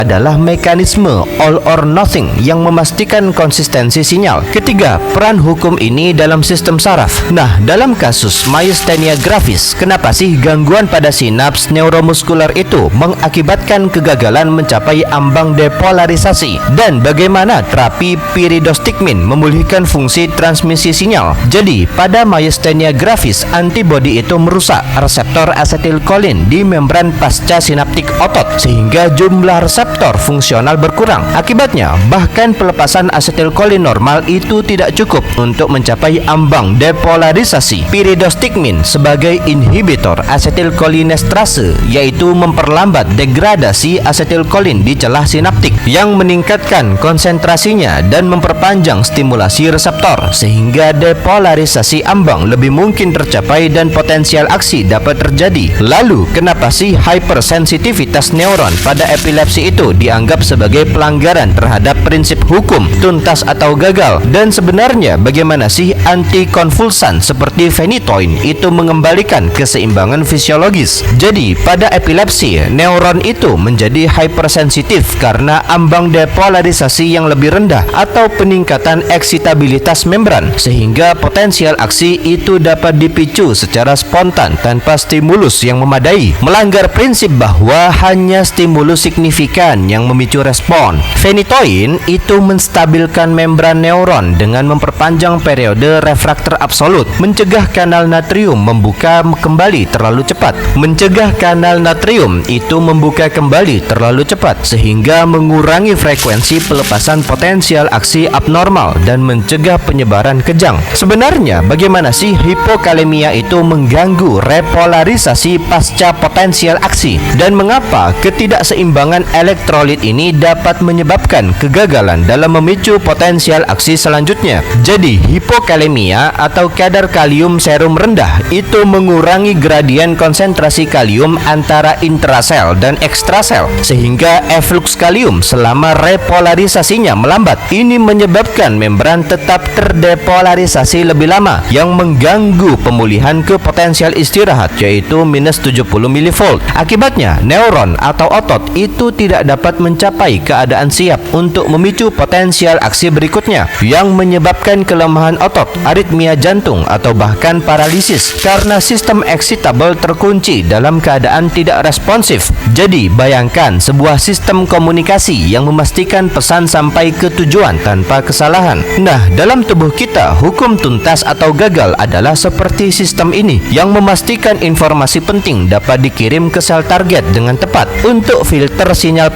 adalah mekanisme all or nothing yang memastikan konsistensi sinyal. Ketiga, peran hukum ini dalam sistem saraf. Nah, dalam kasus myasthenia gravis, kenapa sih gangguan pada sinaps neuromuskular itu mengakibatkan kegagalan mencapai ambang depolarisasi? Dan bagaimana terapi pyridostigmine memulihkan fungsi transmisi sinyal? Jadi, pada myasthenia gravis, antibodi itu merusak reseptor asetilkolin di membran pasca sinaptik otot sehingga jumlah reseptor fungsional berkurang. Akibatnya, bahkan pelepasan asetilkolin normal itu tidak cukup untuk mencapai ambang depolarisasi. Pyridostigmine sebagai inhibitor asetilkolinesterase, yaitu memperlambat degradasi asetilkolin di celah sinaptik yang meningkatkan konsentrasinya dan memperpanjang stimulasi reseptor sehingga depolarisasi ambang lebih mungkin tercapai dan potensial aksi dapat terjadi. Lalu, kenapa sih hypersensitivitas neuron pada epilepsi itu dianggap sebagai pelanggaran terhadap prinsip hukum tuntas atau gagal? Dan sebenarnya bagaimana sih antikonvulsan seperti phenytoin itu mengembalikan keseimbangan fisiologis? Jadi, pada epilepsi, neuron itu menjadi hypersensitif karena ambang depolarisasi yang lebih rendah atau peningkatan eksitabilitas membran, sehingga potensial aksi itu dapat dipicu secara spontan tanpa stimulus yang memadai, melanggar prinsip bahwa hanya stimulus signifikan yang memicu respon. Phenytoin itu menstabilkan membran neuron dengan memperpanjang periode refraktor absolut, mencegah kanal natrium membuka kembali terlalu cepat. Mencegah kanal natrium itu membuka kembali terlalu cepat sehingga mengurangi frekuensi pelepasan potensial aksi abnormal dan mencegah penyebaran kejang. Sebenarnya bagaimana sih hipokalemia itu mengganggu repolarisasi pasca potensial aksi, dan mengapa ketidakseimbangan elektrolit ini dapat menyebabkan kegagalan dalam memicu potensial aksi selanjutnya? Jadi, hipokalemia atau kadar kalium serum rendah itu mengurangi gradien konsentrasi kalium antara intrasel dan ekstrasel sehingga eflux kalium selama repolarisasinya melambat. Ini menyebabkan membran tetap terdepolarisasi lebih lama yang mengganggu pemulihan ke potensial istirahat, yaitu minus 70 mV. Akibatnya, neuron atau otot itu tidak dapat mencapai keadaan siap untuk memicu potensial aksi berikutnya yang menyebabkan kelemahan otot, aritmia jantung, atau bahkan paralisis karena sistem excitable terkunci dalam keadaan tidak responsif. Jadi, bayangkan sebuah sistem komunikasi yang memastikan pesan sampai ke tujuan tanpa kesalahan. Nah, dalam tubuh kita, hukum tuntas atau gagal adalah seperti sistem ini yang memastikan informasi penting dapat dikirim ke sel target dengan tepat untuk filter sinyal